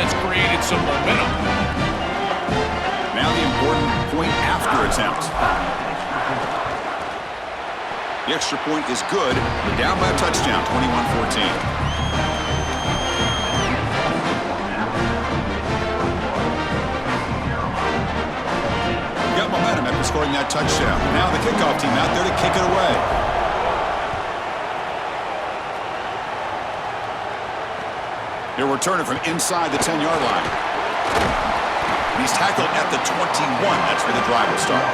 that's created some momentum. Now the important point after attempt. The extra point is good. We're down by a touchdown, 21-14. Got momentum after scoring that touchdown. Now the kickoff team out there to kick it away. He'll return it from inside the 10-yard line. He's tackled at the 21. That's where the drive will start.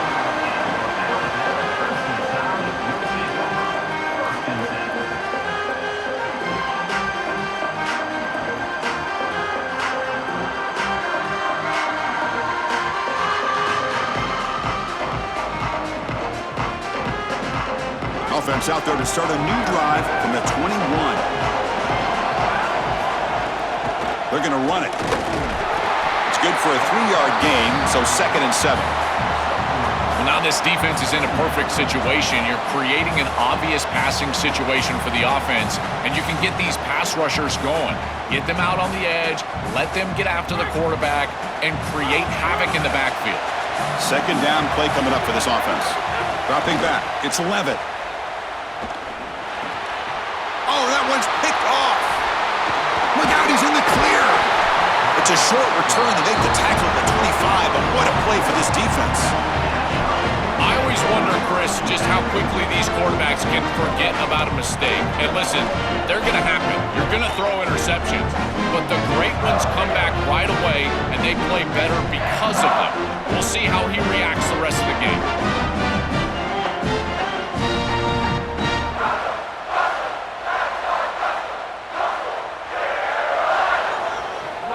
Offense out there to start a new drive from the 21. They're going to run it. It's good for a 3-yard gain, so 2nd and 7. Well, now this defense is in a perfect situation. You're creating an obvious passing situation for the offense, and you can get these pass rushers going. Get them out on the edge, let them get after the quarterback, and create havoc in the backfield. 2nd down play coming up for this offense. Dropping back. It's Levitt. Oh, that one's picked off. Look out, he's in the clear. It's a short return to make the tackle at the 25, but what a play for this defense. I always wonder, Chris, just how quickly these quarterbacks can forget about a mistake. And listen, they're going to happen. You're going to throw interceptions, but the great ones come back right away, and they play better because of them. We'll see how he reacts the rest of the game.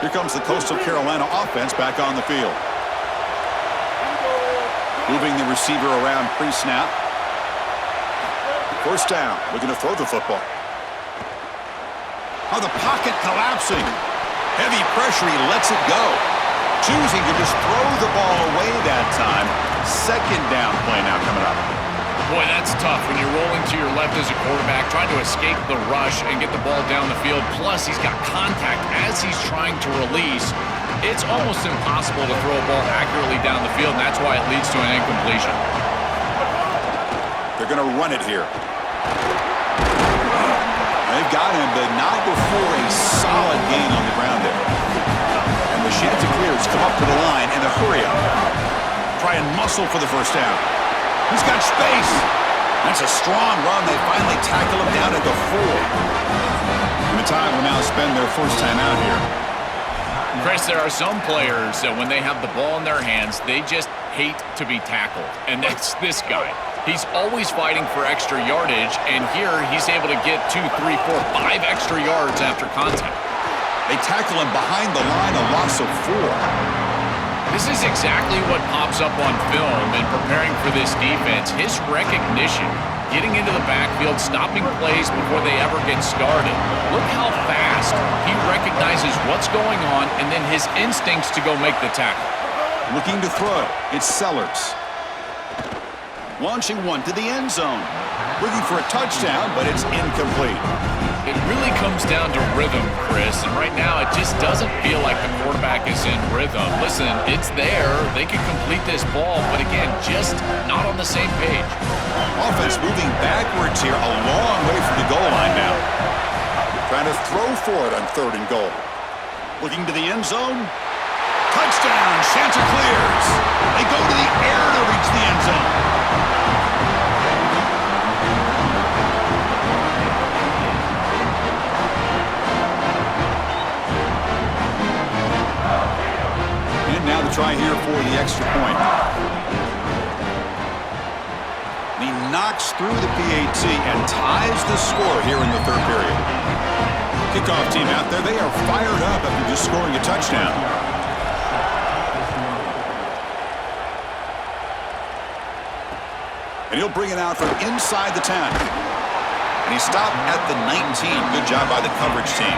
Here comes the Coastal Carolina offense back on the field. Moving the receiver around pre-snap. 1st down. Looking to throw the football. Oh, the pocket collapsing. Heavy pressure. He lets it go. Choosing to just throw the ball away that time. 2nd down play now coming up. Boy, that's tough when you're rolling to your left as a quarterback, trying to escape the rush and get the ball down the field. Plus, he's got contact as he's trying to release. It's almost impossible to throw a ball accurately down the field, and that's why it leads to an incompletion. They're going to run it here. They've got him, but not before a solid gain on the ground there. And the Chanticleers come up to the line in a hurry up. Try and muscle for the 1st down. He's got space. That's a strong run. They finally tackle him down at the 4. And the Tide will now spend their 1st time out here. Chris, there are some players that when they have the ball in their hands, they just hate to be tackled. And that's this guy. He's always fighting for extra yardage, and here he's able to get 2, 3, 4, 5 extra yards after contact. They tackle him behind the line, a loss of 4. This is exactly what pops up on film in preparing for this defense. His recognition, getting into the backfield, stopping plays before they ever get started. Look how fast he recognizes what's going on and then his instincts to go make the tackle. Looking to throw. It's Sellers. Launching one to the end zone. Looking for a touchdown, but it's incomplete. It really comes down to rhythm, Chris, and right now it just doesn't feel like the quarterback is in rhythm. Listen, it's there. They can complete this ball, but again, just not on the same page. Offense moving backwards here, a long way from the goal line now. Trying to throw for it on 3rd and goal. Looking to the end zone. Touchdown, Chanticleers. They go to the air to reach the end zone. Now the try here for the extra point. He knocks through the PAT and ties the score here in the 3rd period. Kickoff team out there, they are fired up after just scoring a touchdown. And he'll bring it out from inside the 10. And he stopped at the 19. Good job by the coverage team.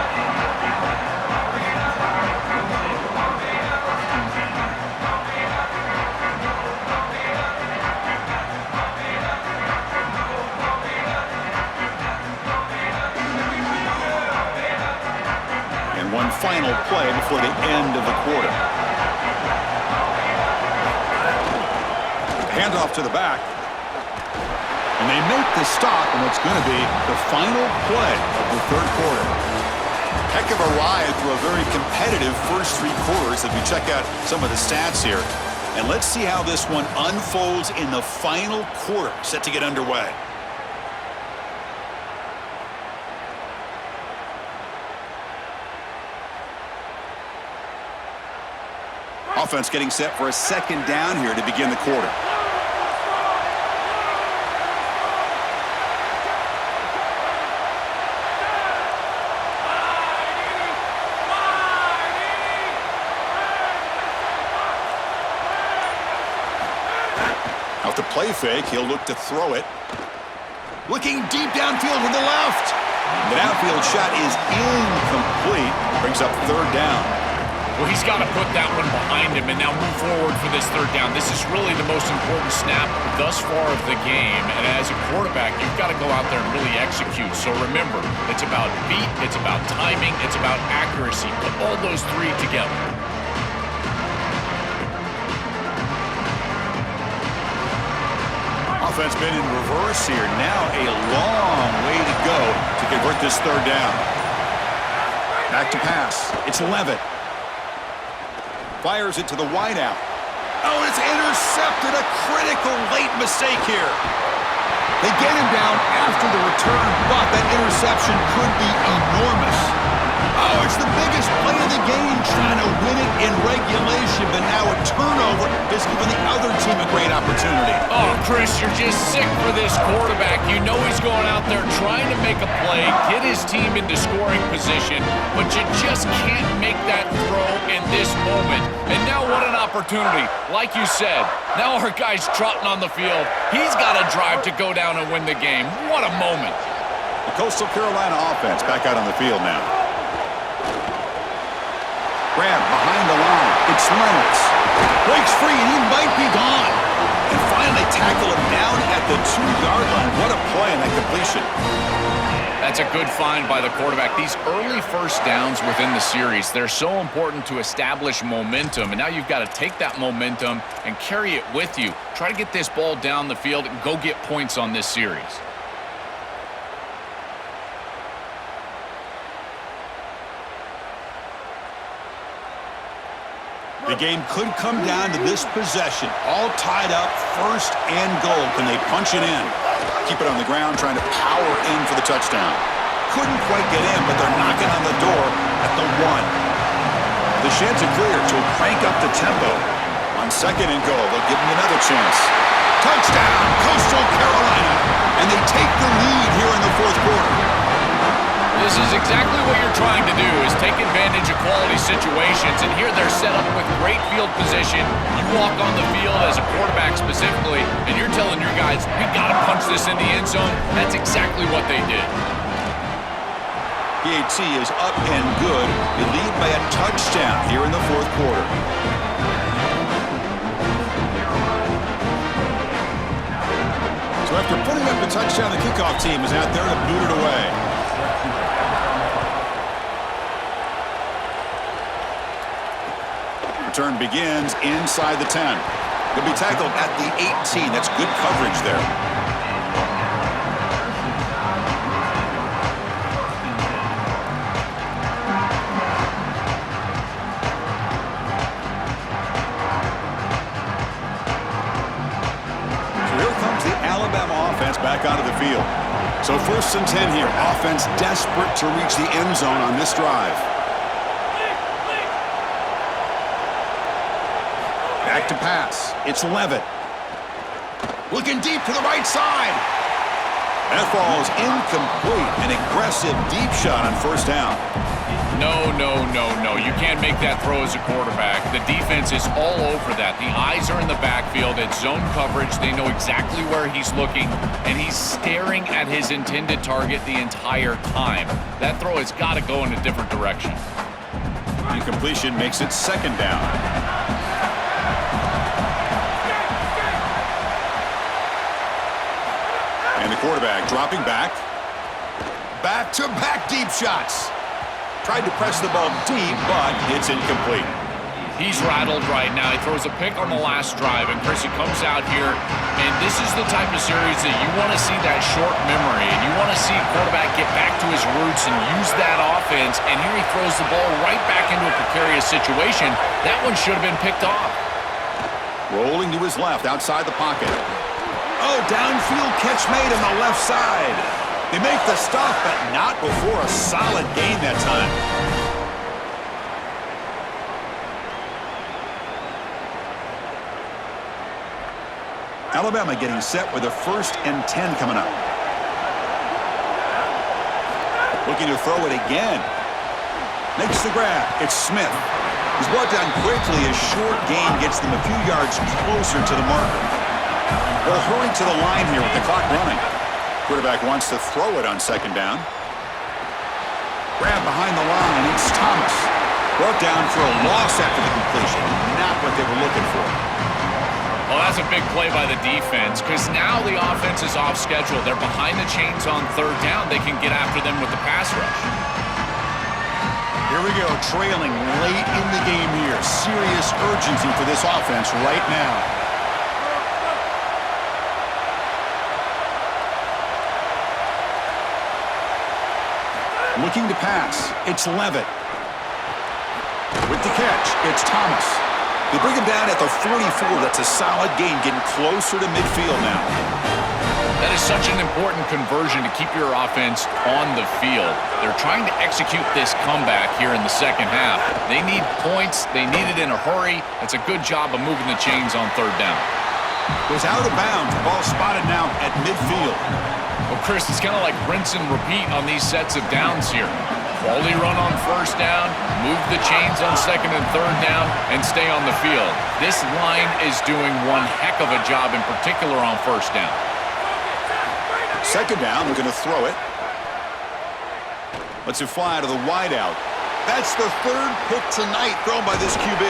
One final play before the end of the quarter. Handoff to the back. And they make the stop on what's going to be the final play of the third quarter. Heck of a ride through a very competitive first three quarters as we check out some of the stats here. And let's see how this one unfolds in the final quarter, set to get underway. Offense getting set for a second down here to begin the quarter. Out the play fake, he'll look to throw it. Looking deep downfield to the left. The downfield shot is incomplete. Brings up third down. Well, he's got to put that one behind him and now move forward for this third down. This is really the most important snap thus far of the game. And as a quarterback, you've got to go out there and really execute. So remember, it's about beat, it's about timing, it's about accuracy. Put all those three together. Offense been in reverse here. Now a long way to go to convert this third down. Back to pass. It's Levitt. Fires it to the wideout. Oh, it's intercepted. A critical late mistake here. They get him down after the return, but that interception could be enormous. Oh, it's the biggest play of the game, trying to win it in regulation, but now a turnover is giving the other team a great opportunity. Oh, Chris, you're just sick for this quarterback. You know he's going out there trying to make a play, get his team into scoring position, but you just can't make that throw in this moment. And now what an opportunity. Like you said, now our guy's trotting on the field. He's got a drive to go down and win the game. What a moment. The Coastal Carolina offense back out on the field now. Grab behind the line. It's Leonard. Breaks free, and he might be gone. And finally tackle him down at the 2-yard line. What a play on that completion. That's a good find by the quarterback. These early first downs within the series, they're so important to establish momentum. And now you've got to take that momentum and carry it with you. Try to get this ball down the field and go get points on this series. The game could come down to this possession. All tied up, first and goal. Can they punch it in? Keep it on the ground, trying to power in for the touchdown. Couldn't quite get in, but they're knocking on the door at the 1. The sheds are clear, so crank up the tempo. On second and goal, they'll give them another chance. Touchdown, Coastal Carolina. And they take the lead here in the fourth quarter. This is exactly what you're trying to do, is take advantage of quality situations. And here they're set up with great field position. You walk on the field as a quarterback specifically, and you're telling your guys, we got to punch this in the end zone. That's exactly what they did. PAT is up and good. They lead by a touchdown here in the fourth quarter. So after putting up the touchdown, the kickoff team is out there to boot it away. Return begins inside the 10. He'll be tackled at the 18. That's good coverage there. So here comes the Alabama offense back onto the field. So 1st and 10 here. Offense desperate to reach the end zone on this drive. Back to pass. It's Levitt. Looking deep to the right side. That ball is incomplete. An aggressive deep shot on first down. No. You can't make that throw as a quarterback. The defense is all over that. The eyes are in the backfield. It's zone coverage. They know exactly where he's looking, and he's staring at his intended target the entire time. That throw has got to go in a different direction. Incompletion makes it second down. And the quarterback dropping back. Back-to-back deep shots. Tried to press the ball deep, but it's incomplete. He's rattled right now. He throws a pick on the last drive, and Chris, he comes out here, and this is the type of series that you want to see that short memory, and you want to see a quarterback get back to his roots and use that offense, and here he throws the ball right back into a precarious situation. That one should have been picked off. Rolling to his left, outside the pocket. Oh, downfield catch made on the left side. They make the stop, but not before a solid gain that time. Alabama getting set with a 1st and 10 coming up. Looking to throw it again. Makes the grab. It's Smith. He's brought down quickly. A short gain gets them a few yards closer to the marker. They'll hurry to the line here with the clock running. Quarterback wants to throw it on 2nd down. Grab behind the line. It's Thomas. Brought down for a loss after the completion. Not what they were looking for. Well, that's a big play by the defense because now the offense is off schedule. They're behind the chains on 3rd down. They can get after them with the pass rush. Here we go, trailing late in the game here. Serious urgency for this offense right now. Looking to pass. It's Levitt. With the catch, it's Thomas. They bring him down at the 44. That's a solid gain, getting closer to midfield now. That is such an important conversion to keep your offense on the field. They're trying to execute this comeback here in the 2nd half. They need points. They need it in a hurry. It's a good job of moving the chains on 3rd down. Goes out of bounds. Ball spotted now at midfield. Well, Chris, it's kind of like rinse and repeat on these sets of downs here. Quality run on 1st down, move the chains on 2nd and 3rd down, and stay on the field. This line is doing one heck of a job, in particular on 1st down. 2nd down, they're going to throw it. Lets it fly to the wideout. That's the 3rd pick tonight thrown by this QB.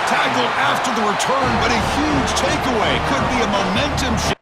Tackle after the return, but a huge takeaway. Could be a momentum shift.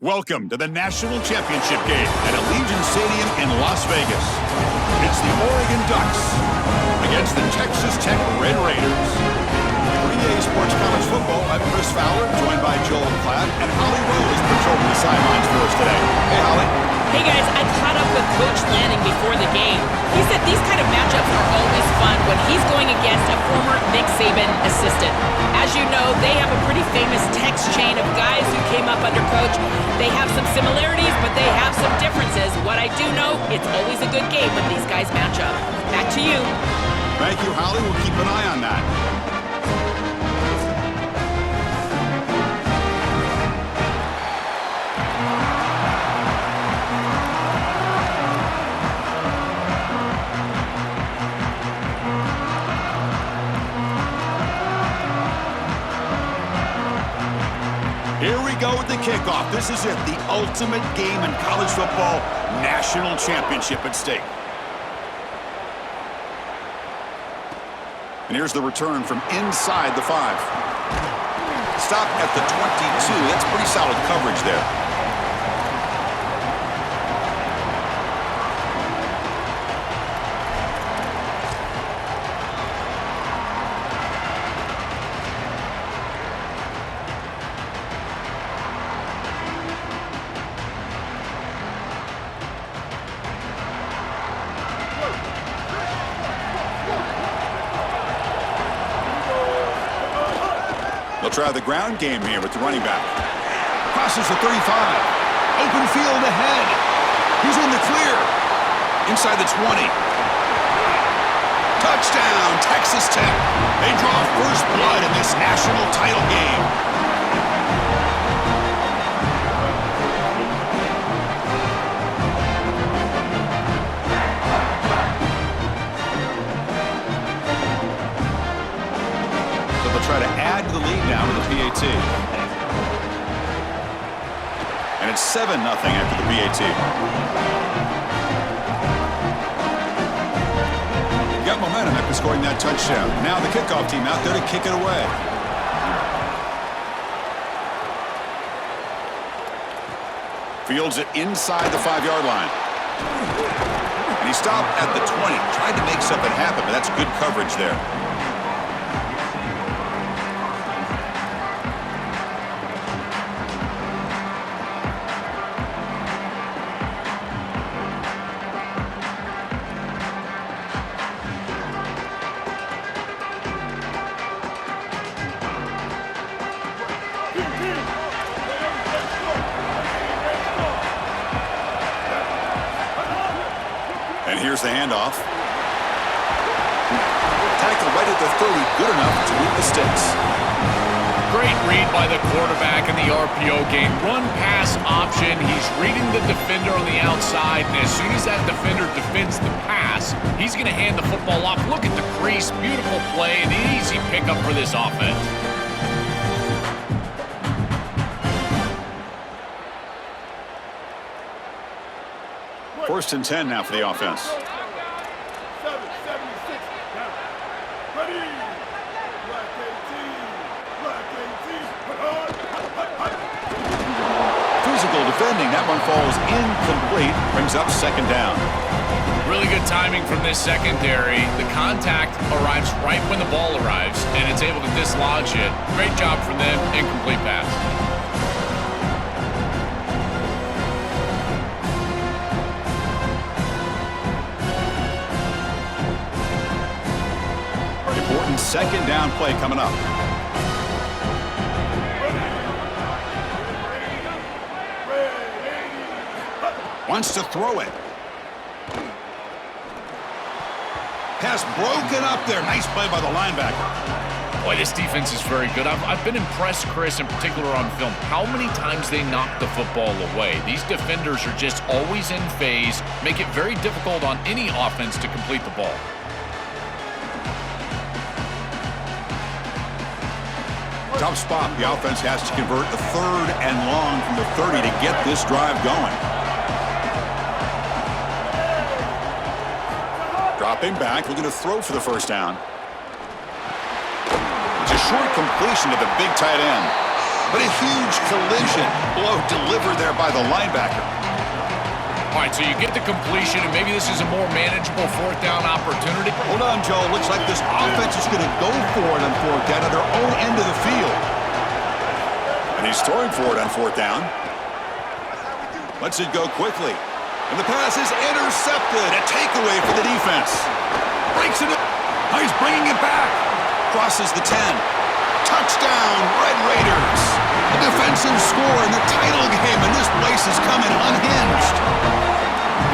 Welcome to the National Championship game at Allegiant Stadium in Las Vegas. It's the Oregon Ducks against the Texas Tech Red Raiders. For EA Sports College Football, I'm Chris Fowler, joined by Joel Klatt, and Holly Rose patrolling the sidelines for us today. Hey, Holly. Hey, guys, I caught up with Coach Lanning before the game. He said these kind of matchups are always fun when he's going against a former Nick Saban assistant. As you know, they have a pretty famous text chain of guys who came up under Coach. They have some similarities, but they have some differences. What I do know, it's always a good game when these guys match up. Back to you. Thank you, Holly. We'll keep an eye on that. Here we go with the kickoff. This is it, the ultimate game in college football, national championship at stake. And here's the return from inside the 5. Stop at the 22. That's pretty solid coverage there. They'll try the ground game here with the running back. Crosses the 35. Open field ahead. He's in the clear. Inside the 20. Touchdown, Texas Tech. They draw first blood in this national title game. Try to add to the lead now with the PAT. And it's 7-0 after the PAT. Got momentum after scoring that touchdown. Now the kickoff team out there to kick it away. Fields it inside the 5-yard line. And he stopped at the 20. Tried to make something happen, but that's good coverage there. And here's the handoff. Tackle right at the 30, good enough to move the sticks. Great read by the quarterback in the RPO game. Run pass option. He's reading the defender on the outside, and as soon as that defender defends the pass, he's going to hand the football off. Look at the crease. Beautiful play, an easy pickup for this offense. First and 10 now for the offense. Physical defending. That one falls incomplete. Brings up second down. Really good timing from this secondary. The contact arrives right when the ball arrives, and it's able to dislodge it. Great job from them. Incomplete pass. Important second down play coming up. Wants to throw it. Pass broken up there. Nice play by the linebacker. Boy, this defense is very good. I've been impressed, Chris, in particular on film, how many times they knock the football away. These defenders are just always in phase, make it very difficult on any offense to complete the ball. Tough spot. The offense has to convert a 3rd and long from the 30 to get this drive going. Dropping back, looking to throw for the first down. It's a short completion to the big tight end. But a huge collision blow delivered there by the linebacker. All right, so you get the completion, and maybe this is a more manageable fourth down opportunity. Hold on, Joe. Looks like this offense is going to go for it on fourth down at their own end of the field. And he's throwing for it on fourth down. Lets it go quickly. And the pass is intercepted. A takeaway for the defense. Breaks it. Oh, he's bringing it back. Crosses the 10. Touchdown, Red Raiders. A defensive score in the title game, and this place is coming unhinged.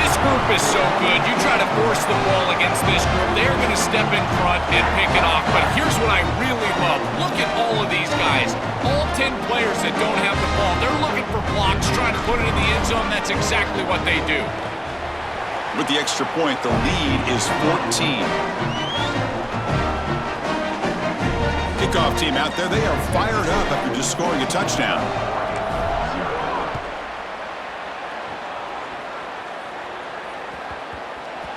This group is so good. You try to force the ball against this group, they're going to step in front and pick it off. But here's what I really love. Look at all of these guys. All 10 players that don't have the ball. They're looking for blocks, trying to put it in the end zone. That's exactly what they do. With the extra point, the lead is 14. Kickoff team out there, they are fired up after just scoring a touchdown.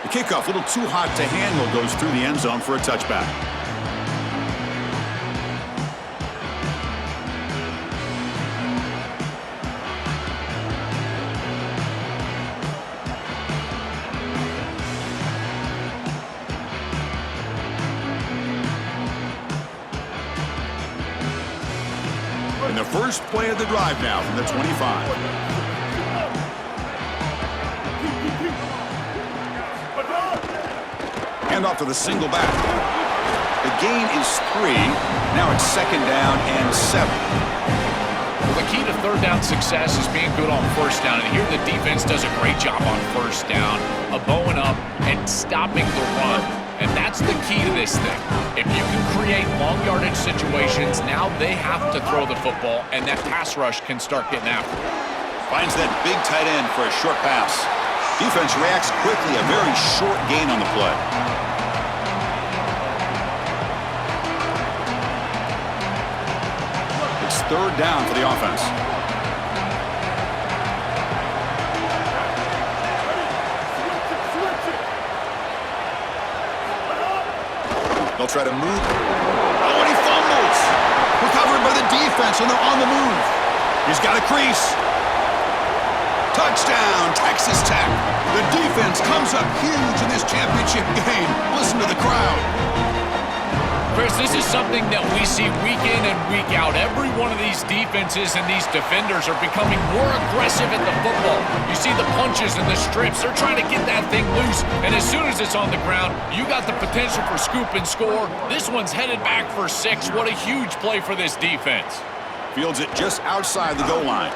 The kickoff, a little too hot to handle, goes through the end zone for a touchback. And the first play of the drive now from the 25. Hand off to the single back. The gain is 3. Now it's second down and 7. Well, the key to third down success is being good on first down. And here the defense does a great job on first down, bowing up and stopping the run. And that's the key to this thing. If you can create long yardage situations, now they have to throw the football, and that pass rush can start getting after it. Finds that big tight end for a short pass. Defense reacts quickly, a very short gain on the play. It's third down for the offense. They'll try to move. Oh, and he fumbles. Recovered by the defense, and they're on the move. He's got a crease. Touchdown, Texas Tech. The defense comes up huge in this championship game. Listen to the crowd. Chris, this is something that we see week in and week out. Every one of these defenses and these defenders are becoming more aggressive at the football. You see the punches and the strips. They're trying to get that thing loose, and as soon as it's on the ground, you got the potential for scoop and score. This one's headed back for 6. What a huge play for this defense. Fields it just outside the goal line.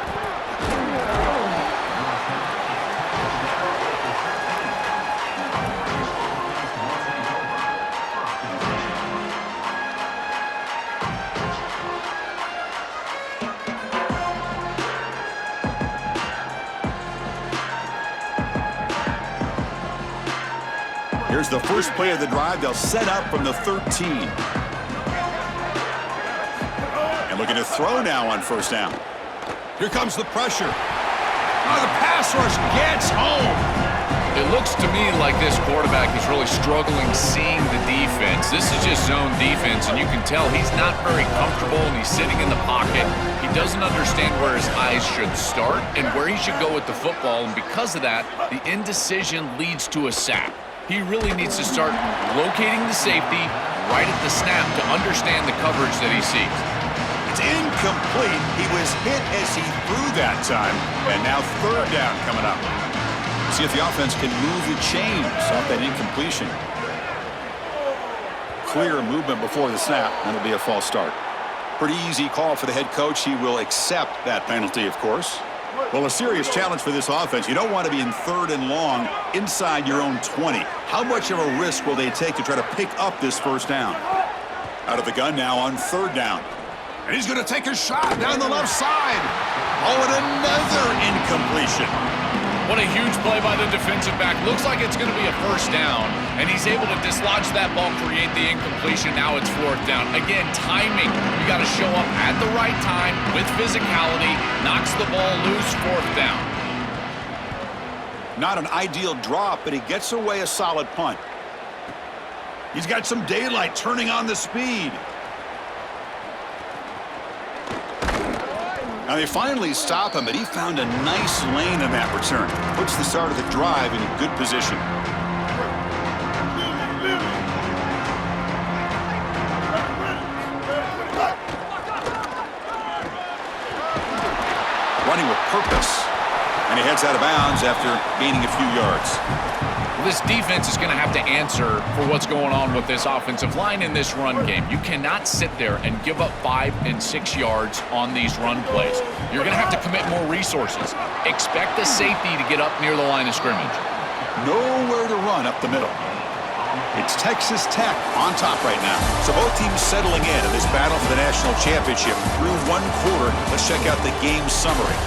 Here's the first play of the drive. They'll set up from the 13. And looking to throw now on first down. Here comes the pressure. Oh, the pass rush gets home. It looks to me like this quarterback is really struggling seeing the defense. This is just zone defense, and you can tell he's not very comfortable, and he's sitting in the pocket. He doesn't understand where his eyes should start and where he should go with the football, and because of that, the indecision leads to a sack. He really needs to start locating the safety right at the snap to understand the coverage that he sees. It's incomplete. He was hit as he threw that time, and now third down coming up. See if the offense can move the chains off that incompletion. Clear movement before the snap. That'll be a false start. Pretty easy call for the head coach. He will accept that penalty, of course. Well, a serious challenge for this offense. You don't want to be in third and long inside your own 20. How much of a risk will they take to try to pick up this first down? Out of the gun now on third down. And he's going to take a shot down the left side. Oh, and another incompletion. What a huge play by the defensive back. Looks like it's going to be a first down, and he's able to dislodge that ball, create the incompletion. Now it's fourth down. Again, timing. You got to show up at the right time with physicality. Knocks the ball loose, fourth down. Not an ideal drop, but he gets away a solid punt. He's got some daylight turning on the speed. Now they finally stop him, but he found a nice lane in that return. Puts the start of the drive in a good position. Running with purpose. And he heads out of bounds after gaining a few yards. This defense is going to have to answer for what's going on with this offensive line in this run game. You cannot sit there and give up 5 and 6 yards on these run plays. You're going to have to commit more resources. Expect the safety to get up near the line of scrimmage. Nowhere to run up the middle. It's Texas Tech on top right now. So both teams settling in this battle for the national championship. Through one quarter, let's check out the game summary.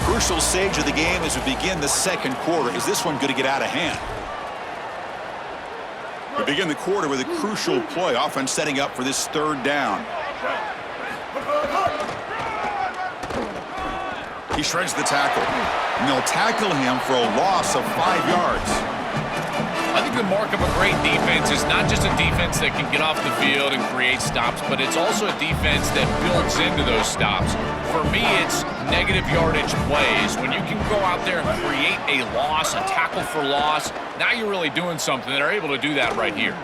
Crucial stage of the game as we begin the second quarter. Is this one going to get out of hand? We begin the quarter with a crucial play. Offense setting up for this third down. He shreds the tackle. And they'll tackle him for a loss of 5 yards. I think the mark of a great defense is not just a defense that can get off the field and create stops, but it's also a defense that builds into those stops. For me, it's negative yardage plays. When you can go out there and create a loss, a tackle for loss, now you're really doing something. They're able to do that right here.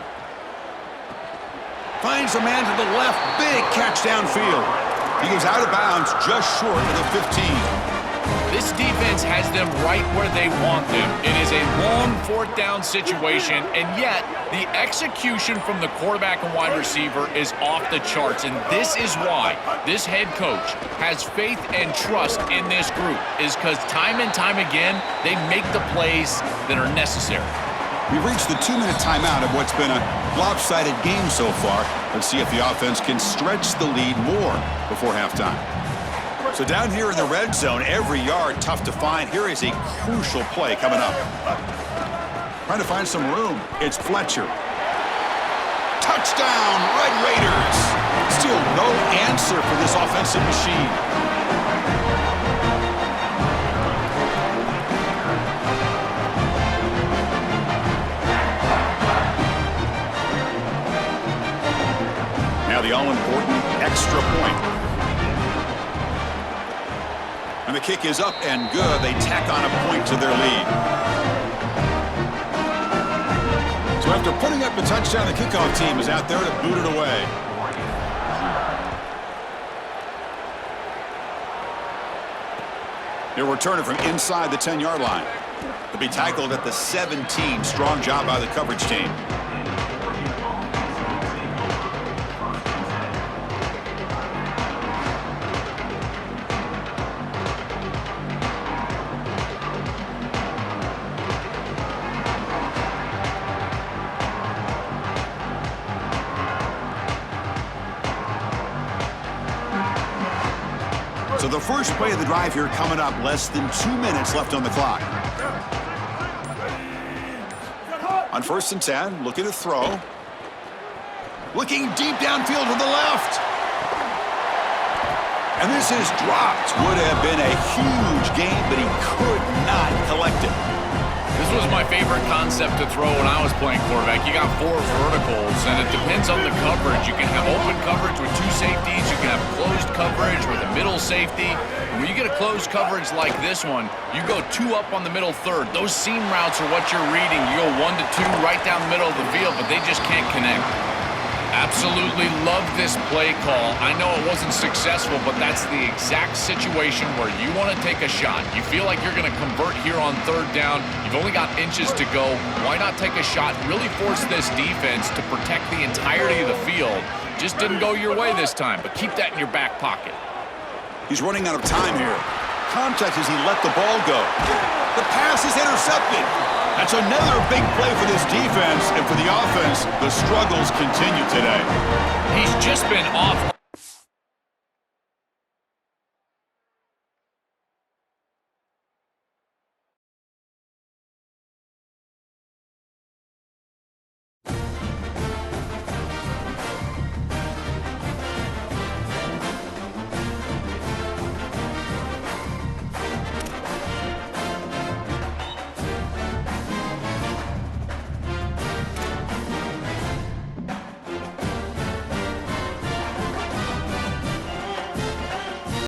Finds a man to the left. Big catch downfield. He goes out of bounds just short of the 15. This defense has them right where they want them. It is a long fourth down situation, and yet the execution from the quarterback and wide receiver is off the charts, and this is why this head coach has faith and trust in this group, is because time and time again, they make the plays that are necessary. We've reached the 2-minute timeout of what's been a lopsided game so far. Let's see if the offense can stretch the lead more before halftime. So down here in the red zone, every yard tough to find. Here is a crucial play coming up. Trying to find some room. It's Fletcher. Touchdown, Red Raiders. Still no answer for this offensive machine. Now the all-important extra point. And the kick is up and good. They tack on a point to their lead. So after putting up the touchdown, the kickoff team is out there to boot it away. They'll return it from inside the 10-yard line. They'll be tackled at the 17. Strong job by the coverage team. So the first play of the drive here coming up, less than 2 minutes left on the clock. On 1st and 10, looking to throw. Looking deep downfield to the left. And this is dropped. Would have been a huge gain, but he could not collect it. This was my favorite concept to throw when I was playing quarterback. You got 4 verticals, and it depends on the coverage. You can have open coverage with 2 safeties. You can have closed coverage with a middle safety. And when you get a closed coverage like this one, you go 2 up on the middle third. Those seam routes are what you're reading. You go 1 to 2 right down the middle of the field, but they just can't connect. Absolutely love this play call. I know it wasn't successful, but that's the exact situation where you want to take a shot. You feel like you're going to convert here on 3rd down. You've only got inches to go. Why not take a shot? Really force this defense to protect the entirety of the field. Just didn't go your way this time, but keep that in your back pocket. He's running out of time here. Contact as he let the ball go. The pass is intercepted. That's another big play for this defense, and for the offense, the struggles continue today. He's just been off